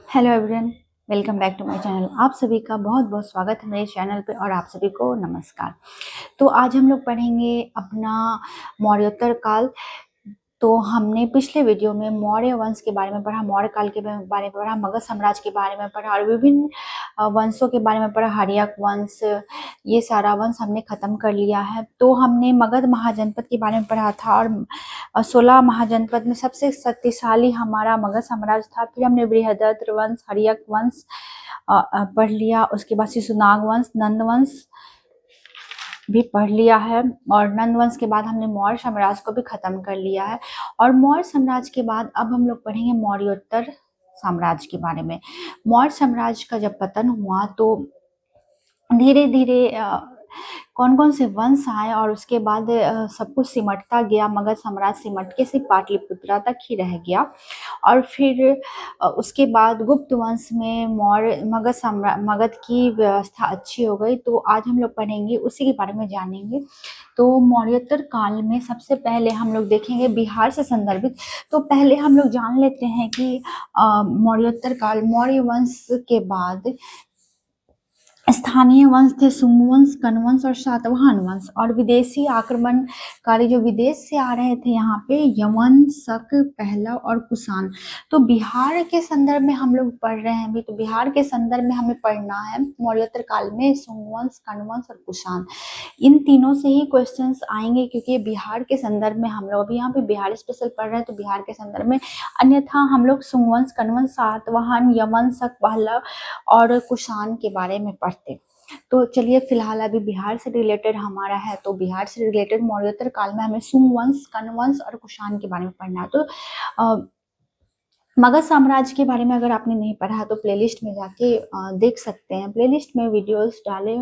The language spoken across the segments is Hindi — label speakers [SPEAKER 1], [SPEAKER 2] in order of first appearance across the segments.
[SPEAKER 1] Hello everyone, welcome back to my channel. आप सभी का बहुत बहुत स्वागत है मेरे चैनल पे और आप सभी को नमस्कार। तो आज हम लोग पढ़ेंगे अपना मौर्योत्तर काल। तो हमने पिछले वीडियो में मौर्य वंश के बारे में पढ़ा, मौर्य काल के बारे में पढ़ा, मगध साम्राज्य के बारे में पढ़ा और विभिन्न वंशों के बारे में पढ़ा। हर्यक वंश, ये सारा वंश हमने खत्म कर लिया है। तो हमने मगध महाजनपद के बारे में पढ़ा था और 16 महाजनपद में सबसे शक्तिशाली हमारा मगध साम्राज्य था। फिर हमने बृहदत्र वंश, हर्यक वंश पढ़ लिया। उसके बाद शिशुनाग वंश, नंद वंश भी पढ़ लिया है और नंद वंश के बाद हमने मौर्य साम्राज्य को भी खत्म कर लिया है। और मौर्य साम्राज्य के बाद अब हम लोग पढ़ेंगे मौर्योत्तर साम्राज्य के बारे में। मौर्य साम्राज्य का जब पतन हुआ तो धीरे धीरे कौन कौन से वंश आए और उसके बाद सब कुछ सिमटता गया। मगध साम्राज्य सिमट के सिर्फ पाटलिपुत्रा तक ही रह गया। और फिर उसके बाद गुप्त वंश में मगध की व्यवस्था अच्छी हो गई। तो आज हम लोग पढ़ेंगे, उसी के बारे में जानेंगे। तो मौर्योत्तर काल में सबसे पहले हम लोग देखेंगे बिहार से संदर्भित। तो पहले हम लोग जान लेते हैं कि मौर्योत्तर काल, मौर्य वंश के बाद स्थानीय वंश थे सुंग वंश, कण्व वंश और सातवाहन वंश। और विदेशी आक्रमणकारी जो विदेश से आ रहे थे यहाँ पे, यवन, शक, पहलव और कुषाण। तो बिहार के संदर्भ में हम लोग पढ़ रहे हैं अभी। तो बिहार के संदर्भ में हमें पढ़ना है मौर्योत्तर काल में सुंग वंश, कण्व वंश और कुषाण। इन तीनों से ही क्वेश्चंस आएंगे क्योंकि बिहार के संदर्भ में हम लोग अभी यहाँ पे बिहार स्पेशल पढ़ रहे हैं। तो बिहार के संदर्भ में, अन्यथा हम लोग सुंग वंश, कण्व वंश, सातवाहन, यवन, शक, पहलव और कुषाण के बारे में पढ़ते। तो चलिए, फिलहाल अभी बिहार से रिलेटेड हमारा है। तो बिहार से रिलेटेड मौर्योत्तर काल में हमें सुंग वंश, कण्व वंश और कुषाण के बारे में पढ़ना है। तो मगध साम्राज्य के बारे में अगर आपने नहीं पढ़ा है तो प्लेलिस्ट में जाके देख सकते हैं। प्लेलिस्ट में वीडियोस डाले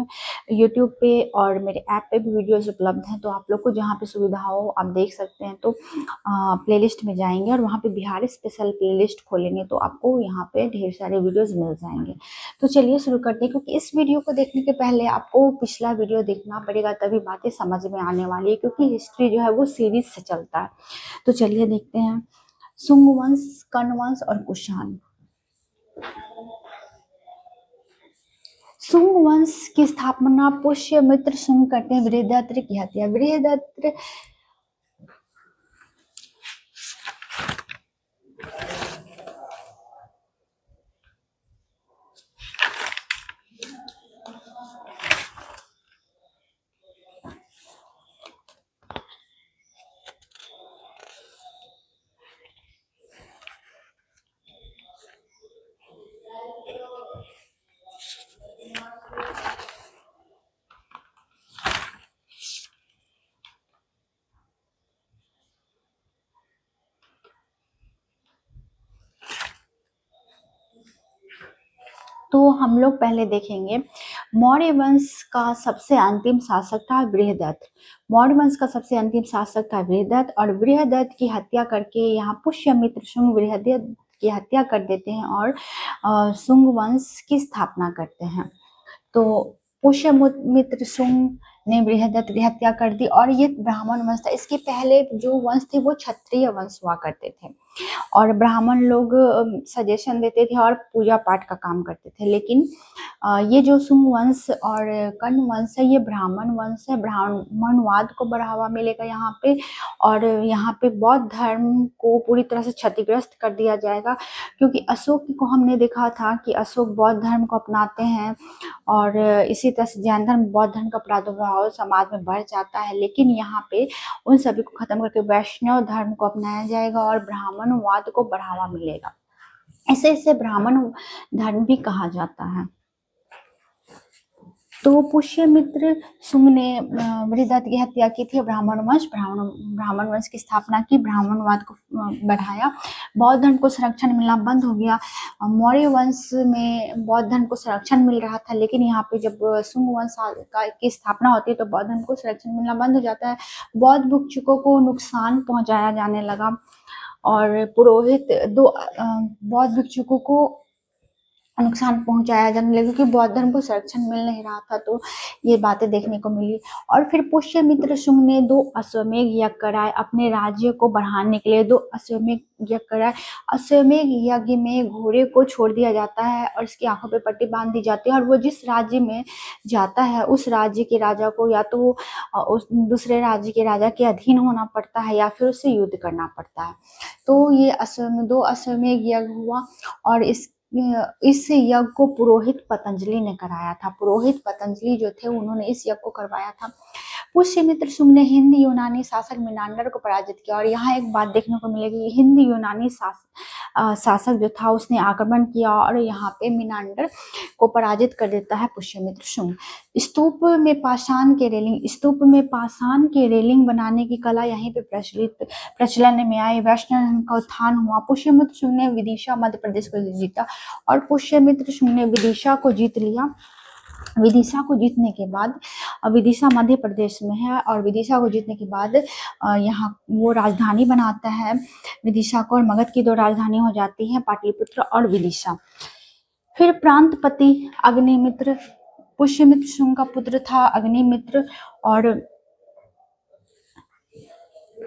[SPEAKER 1] यूट्यूब पे और मेरे ऐप पे भी वीडियोस उपलब्ध हैं। तो आप लोग को जहाँ पे सुविधा हो आप देख सकते हैं। तो प्लेलिस्ट में जाएंगे और वहाँ पे बिहार स्पेशल प्लेलिस्ट खोलेंगे तो आपको यहाँ पे ढेर सारे वीडियोस मिल जाएंगे। तो चलिए शुरू करते हैं, क्योंकि इस वीडियो को देखने के पहले आपको पिछला वीडियो देखना पड़ेगा, तभी बातें समझ में आने वाली है, क्योंकि हिस्ट्री जो है वो सीरीज से चलता है। तो चलिए देखते हैं सुंग वंश, कण्व वंश और कुषाण। सुंग वंश की स्थापना पुष्यमित्र सुंग करते हैं। बृहदत्र की हत्या, बृहदत्र तो हम लोग पहले देखेंगे मौर्य वंश का सबसे अंतिम शासक था बृहदत्त। मौर्य वंश का सबसे अंतिम शासक था बृहदत्त और बृहदत्त की हत्या करके यहाँ पुष्यमित्र शुंग बृहदत्त की हत्या कर देते हैं और शुंग वंश की स्थापना करते हैं। तो पुष्यमित्र शुंग ने बृहदत्त की हत्या कर दी और ये ब्राह्मण वंश था। इसके पहले जो वंश थे वो क्षत्रिय वंश हुआ करते थे और ब्राह्मण लोग सजेशन देते थे और पूजा पाठ का काम करते थे। लेकिन ये जो शुंग वंश और कण्व वंश है, ये ब्राह्मण वंश है। ब्राह्मणवाद को बढ़ावा मिलेगा यहाँ पे और यहाँ पे बौद्ध धर्म को पूरी तरह से क्षतिग्रस्त कर दिया जाएगा, क्योंकि अशोक को हमने देखा था कि अशोक बौद्ध धर्म को अपनाते हैं और इसी तरह से जैन धर्म, बौद्ध धर्म का प्रादुर्भाव समाज में बढ़ जाता है। लेकिन यहाँ पे उन सभी को खत्म करके वैष्णव धर्म को अपनाया जाएगा और ब्राह्मणवाद को बढ़ावा मिलेगा। इसे ब्राह्मण धर्म भी कहा जाता है। तो पुष्यमित्र शुंग ने बृहदत्त की हत्या की थी। ब्राह्मण वंश की स्थापना की, ब्राह्मणवाद को बढ़ाया, बौद्ध धर्म को संरक्षण मिलना बंद हो गया। मौर्य वंश में बौद्ध धर्म को संरक्षण मिल रहा था, लेकिन यहाँ पे जब शुंग वंश की स्थापना होती है तो बौद्ध धर्म को संरक्षण मिलना बंद हो जाता है। बौद्ध भिक्षुकों को नुकसान पहुंचाया जाने लगा और पुरोहित बौद्ध भिक्षुकों को नुकसान पहुंचाया जाने लगा क्योंकि बौद्ध धर्म को संरक्षण मिल नहीं रहा था। तो ये बातें देखने को मिली। और फिर पुष्यमित्र शुंग ने 2 अश्वमेध यज्ञ कराए अपने राज्य को बढ़ाने के लिए। 2 अश्वमेध यज्ञ कराए। अश्वमेध यज्ञ में घोड़े को छोड़ दिया जाता है और उसकी आंखों पे पट्टी बांध दी जाती है और वो जिस राज्य में जाता है उस राज्य के राजा को या तो उस दूसरे राज्य के राजा के अधीन होना पड़ता है या फिर उससे युद्ध करना पड़ता है। तो ये 2 अश्वमेध यज्ञ हुआ और इस यज्ञ को पुरोहित पतंजलि ने कराया था। पुरोहित पतंजलि जो थे उन्होंने इस यज्ञ को करवाया था। पुष्यमित्र शुंग ने हिंद यूनानी शासक मिनांडर को पराजित किया। और यहाँ एक बात देखने को मिलेगी, हिंद यूनानी शासक जो था उसने आक्रमण किया और यहाँ पे मिनांडर को पराजित कर देता है पुष्यमित्र शुंग। स्तूप में पाषाण के रेलिंग बनाने की कला यहीं पे प्रचलन में आई। वैष्णव धर्म का उत्थान हुआ। पुष्यमित्र शुंग ने विदिशा मध्य प्रदेश को जीता और पुष्यमित्र शुंग ने विदिशा को जीत लिया। विदिशा को जीतने के बाद, विदिशा मध्य प्रदेश में है और विदिशा को जीतने के बाद यहाँ वो राजधानी बनाता है विदिशा को और मगध की 2 राजधानी हो जाती है, पाटलिपुत्र और विदिशा। फिर प्रांतपति अग्निमित्र, पुष्यमित्र शुंग का पुत्र था अग्निमित्र और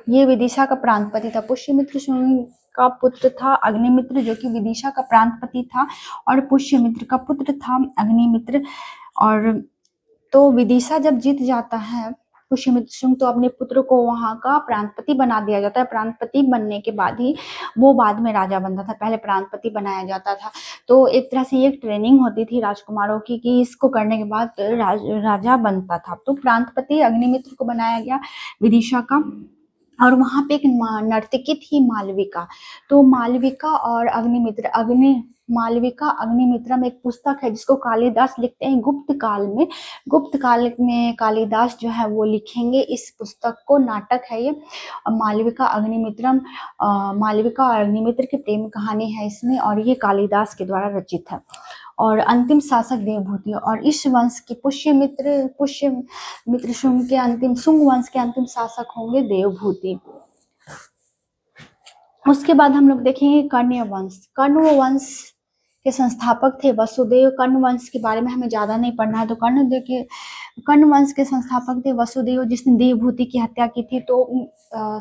[SPEAKER 1] ये विदिशा का प्रांतपति था। पुष्यमित्र शुंग का पुत्र था अग्निमित्र जो कि विदिशा का प्रांतपति था और पुष्यमित्र का पुत्र था अग्निमित्र। और तो विदिशा जब जीत जाता है पुष्यमित्र शुंग तो अपने पुत्र को वहां का प्रांतपति बना दिया जाता है। प्रांतपति बनने के बाद ही वो बाद में राजा बनता था, पहले प्रांतपति बनाया जाता था। तो एक तरह से ये ट्रेनिंग होती थी राजकुमारों की कि इसको करने के बाद राजा बनता था। तो प्रांतपति अग्निमित्र को बनाया गया विदिशा का। और वहां पे एक नर्तकी थी मालविका। तो मालविका और मालविका अग्निमित्रम एक पुस्तक है जिसको कालिदास लिखते हैं गुप्त काल में कालिदास जो है वो लिखेंगे इस पुस्तक को। नाटक है ये मालविका अग्निमित्रम। मालविका और अग्निमित्र की प्रेम कहानी है इसमें और ये कालिदास के द्वारा रचित है। और अंतिम शासक देवभूति और इस वंश के पुष्यमित्र शुंग वंश के अंतिम शासक होंगे देवभूति। उसके बाद हम लोग देखेंगे कण्व वंश के संस्थापक थे वसुदेव। कण्व वंश के बारे में हमें ज्यादा नहीं पढ़ना है। तो कण्व वंश के संस्थापक थे वसुदेव जिसने देवभूति की हत्या की थी। तो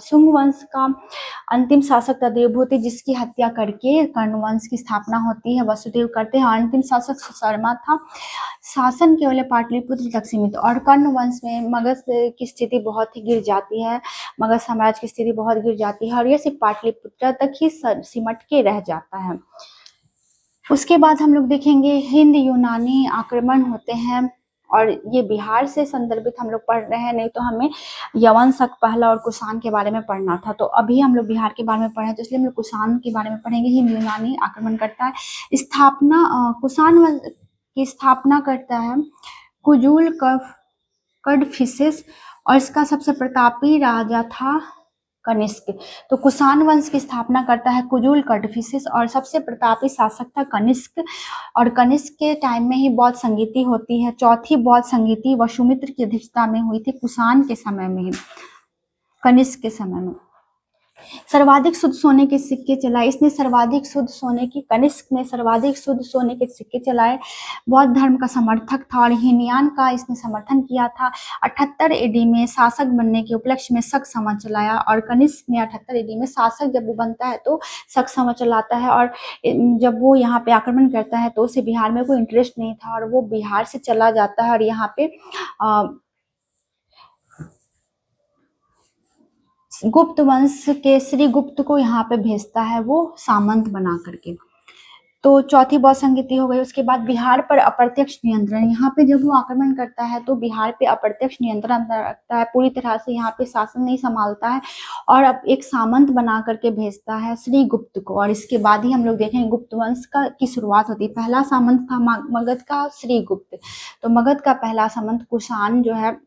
[SPEAKER 1] शुंग वंश का अंतिम शासक था देवभूति जिसकी हत्या करके कण्व वंश की स्थापना होती है, वसुदेव करते हैं। अंतिम शासक सुशर्मा था। शासन केवल पाटलिपुत्र तक सीमित और कण्व वंश में मगध की स्थिति बहुत ही गिर जाती है। मगध साम्राज्य की स्थिति बहुत गिर जाती है और ये सिर्फ पाटलिपुत्र तक ही सिमट के रह जाता है। उसके बाद हम लोग देखेंगे हिंद यूनानी आक्रमण होते हैं और ये बिहार से संदर्भित हम लोग पढ़ रहे हैं, नहीं तो हमें यवन, शक, पहला और कुषाण के बारे में पढ़ना था। तो अभी हम लोग बिहार के बारे में पढ़े तो इसलिए हम लोग कुषाण के बारे में पढ़ेंगे। हिंद यूनानी आक्रमण करता है। कुषाण वंश की स्थापना करता है कुजुल कडफिसेस और इसका सबसे प्रतापी राजा था कनिष्क। तो कुषाण वंश की स्थापना करता है कुजुल कडफिसेस और सबसे प्रतापी शासक था कनिष्क। और कनिष्क के टाइम में ही बौद्ध संगीति होती है। चौथी बौद्ध संगीति वसुमित्र की अध्यक्षता में हुई थी कुषाण के समय में ही, कनिष्क के समय में। सर्वाधिक शुद्ध सोने के सिक्के चलाए। कनिष्क ने सर्वाधिक शुद्ध सोने के सिक्के चलाए। बौद्ध धर्म का समर्थक था और हीनयान का इसने समर्थन किया था। 78 एडी में शासक बनने के उपलक्ष्य में शक संवत चलाया और कनिष्क ने 78 एडी में शासक जब वो बनता है तो शक संवत चलाता है। और जब वो यहाँ पे आक्रमण करता है तो उसे बिहार में कोई इंटरेस्ट नहीं था और वो बिहार से चला जाता है और यहाँ पे गुप्त वंश के श्री गुप्त को यहाँ पे भेजता है वो सामंत बना करके। तो चौथी बौद्ध संगीति हो गई। उसके बाद बिहार पर अप्रत्यक्ष नियंत्रण। यहाँ पे जब वो आक्रमण करता है तो बिहार पे अप्रत्यक्ष नियंत्रण रखता है, पूरी तरह से यहाँ पे शासन नहीं संभालता है और अब एक सामंत बना करके भेजता है श्री गुप्त को। और इसके बाद ही हम लोग देखेंगे गुप्त वंश की शुरुआत होती है। पहला सामंत था मगध का श्री गुप्त। तो मगध का पहला सामंत कुषाण जो है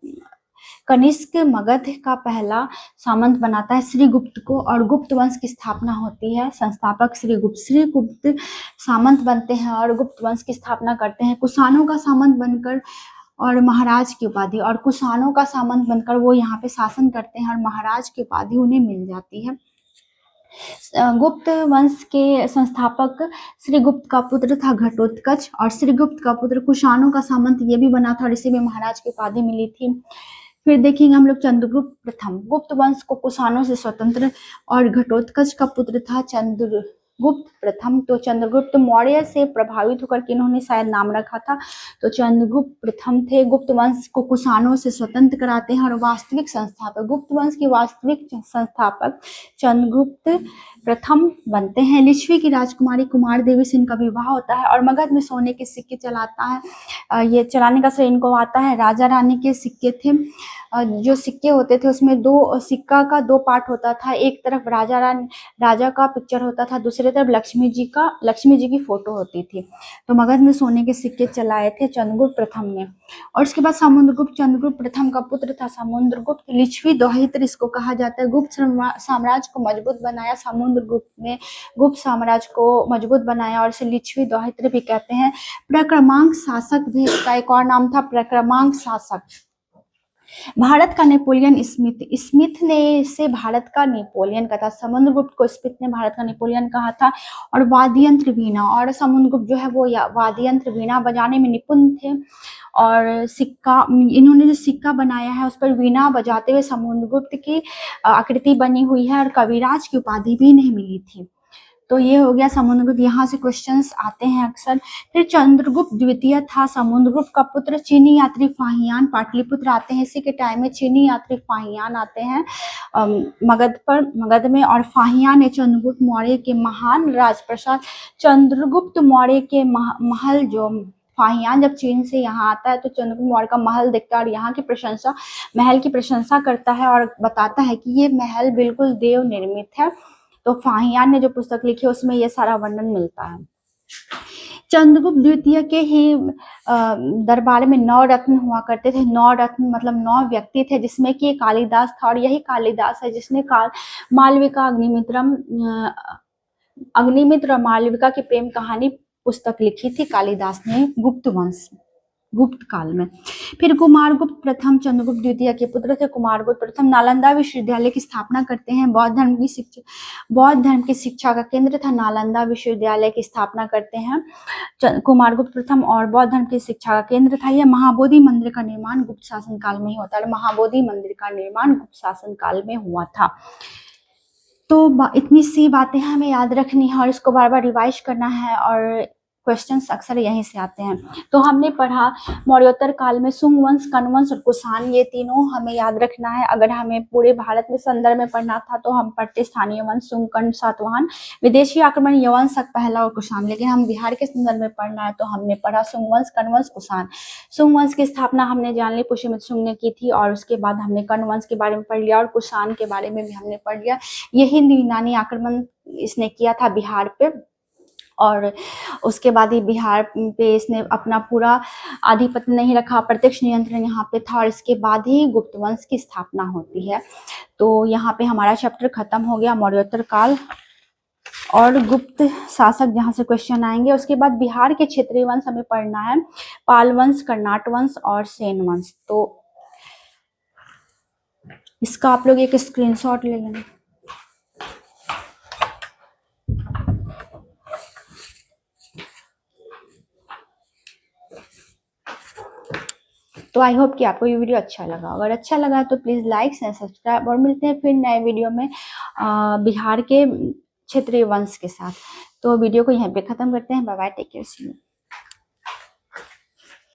[SPEAKER 1] कनिष्क मगध का पहला सामंत बनाता है श्री गुप्त को और गुप्त वंश की स्थापना होती है। संस्थापक श्री गुप्त सामंत बनते हैं और गुप्त वंश की स्थापना करते हैं। कुषाणों का सामंत बनकर और महाराज की उपाधि और कुषाणों का सामंत बनकर वो यहाँ पे शासन करते हैं और महाराज की उपाधि उन्हें मिल जाती है। गुप्त वंश के संस्थापक श्रीगुप्त का पुत्र था घटोत्कच, और श्रीगुप्त का पुत्र कुषाणों का सामंत ये भी बना था और इसे भी महाराज की उपाधि मिली थी। फिर देखेंगे हम लोग चंद्रगुप्त प्रथम, गुप्त वंश को कुषाणों से स्वतंत्र, और घटोत्कच का पुत्र था चंद्रगुप्त प्रथम। तो चंद्रगुप्त मौर्य से प्रभावित होकर के इन्होंने शायद नाम रखा था। तो चंद्रगुप्त प्रथम थे, गुप्त वंश को कुषाणों से स्वतंत्र कराते हैं, और वास्तविक संस्थापक, गुप्त वंश के वास्तविक संस्थापक चंद्रगुप्त प्रथम बनते हैं। लिच्छवी की राजकुमारी कुमार देवी से इनका विवाह होता है, और मगध में सोने के सिक्के चलाता है। ये चलाने का श्रेय इनको आता है। राजा रानी के सिक्के थे, जो सिक्के होते थे उसमें सिक्का का दो पार्ट होता था। एक तरफ राजा का पिक्चर होता था, दूसरी तरफ लक्ष्मी जी की फोटो होती थी। तो मगध में सोने के सिक्के चलाए थे चंद्रगुप्त प्रथम ने। और उसके बाद समुद्रगुप्त चंद्रगुप्त प्रथम का पुत्र था समुद्रगुप्त। लिच्छवी दोहित्र इसको कहा जाता है। गुप्त साम्राज्य को मजबूत बनाया समुद्रगुप्त ने, गुप्त साम्राज्य को मजबूत बनाया, और इसे लिच्छवी दोहित्र भी कहते हैं। प्रक्रमांक शासक भी इसका एक और नाम था, प्रक्रमांक शासक। भारत का नेपोलियन स्मिथ ने इसे भारत का नेपोलियन कहा था। समुद्रगुप्त को स्मिथ ने भारत का नेपोलियन कहा था। और वाद्य यंत्र वीणा, और समुद्रगुप्त जो है वो वाद्य यंत्र वीणा बजाने में निपुण थे। और सिक्का, इन्होंने जो सिक्का बनाया है उस पर वीणा बजाते हुए समुद्रगुप्त की आकृति बनी हुई है, और कविराज की उपाधि भी इन्हें मिली थी। तो ये हो गया समुद्रगुप्त, यहाँ से क्वेश्चंस आते हैं अक्सर। फिर चंद्रगुप्त द्वितीय था समुद्रगुप्त का पुत्र। चीनी यात्री फाहियान पाटलिपुत्र आते हैं, इसी के टाइम में चीनी यात्री फाहियान आते हैं मगध में। और फाहियान ने चंद्रगुप्त मौर्य के महान राजप्रसाद, चंद्रगुप्त मौर्य के महल, जो फाहियान जब चीन से यहाँ आता है तो चंद्रगुप्त मौर्य का महल देखता है और यहाँ की महल की प्रशंसा करता है और बताता है कि ये महल बिल्कुल देव निर्मित है। तो फाहियान ने जो पुस्तक लिखी है उसमें ये सारा वर्णन मिलता है। चंद्रगुप्त द्वितीय के ही दरबार में 9 रत्न हुआ करते थे। 9 रत्न मतलब 9 व्यक्ति थे, जिसमें कि कालिदास था, और यही कालिदास है जिसने मालविका अग्निमित्र और मालविका की प्रेम कहानी पुस्तक लिखी थी कालिदास ने गुप्त काल में। फिर कुमारगुप्त प्रथम चंद्रगुप्त द्वितीय के पुत्र थे। कुमारगुप्त प्रथम नालंदा विश्वविद्यालय की स्थापना करते हैं। बौद्ध धर्म की शिक्षा का केंद्र था। नालंदा विश्वविद्यालय की स्थापना करते हैं कुमारगुप्त प्रथम, और बौद्ध धर्म की शिक्षा का केंद्र था। यह महाबोधि मंदिर का निर्माण गुप्त शासन काल में ही होता है। महाबोधि मंदिर का निर्माण गुप्त शासन काल में हुआ था। तो इतनी सी बातें हमें याद रखनी है और इसको बार बार रिवाइज करना है, और क्वेश्चंस अक्सर यहीं से आते हैं। तो हमने पढ़ा मौर्योत्तर काल में सुंग वंश, कण्व वंश और कुषाण, ये तीनों हमें याद रखना है। अगर हमें पूरे भारत में संदर्भ में पढ़ना था तो हम पढ़ते स्थानीय वंश सुंग, कण्व, सातवाहन, विदेशी आक्रमण यवंश, पहला और कुषाण। लेकिन हम बिहार के संदर्भ में पढ़ना है तो हमने पढ़ा सुंग वंश, कण्व वंश, कुषाण। सुंग वंश की स्थापना हमने जान ली पुष्यमित्र सुंग ने की थी, और उसके बाद हमने कण्व वंश के बारे में पढ़ लिया और कुषाण के बारे में भी हमने पढ़ लिया। ये हिंद यूनानी आक्रमण इसने किया था बिहार पे, और उसके बाद ही बिहार पे इसने अपना पूरा आधिपत्य नहीं रखा, प्रत्यक्ष नियंत्रण यहाँ पे था, और इसके बाद ही गुप्त वंश की स्थापना होती है। तो यहाँ पे हमारा चैप्टर खत्म हो गया मौर्योत्तर काल और गुप्त शासक, जहाँ से क्वेश्चन आएंगे। उसके बाद बिहार के क्षेत्रीय वंश हमें पढ़ना है, पाल वंश, कर्नाट वंश और सेन वंश। तो इसका आप लोग एक स्क्रीनशॉट ले लेना। तो आई होप कि आपको ये वीडियो अच्छा लगा। अगर अच्छा लगा तो प्लीज़ लाइक एंड सब्सक्राइब, और मिलते हैं फिर नए वीडियो में बिहार के क्षेत्रीय वंश के साथ। तो वीडियो को यहीं पे ख़त्म करते हैं। Bye bye, take care, see you.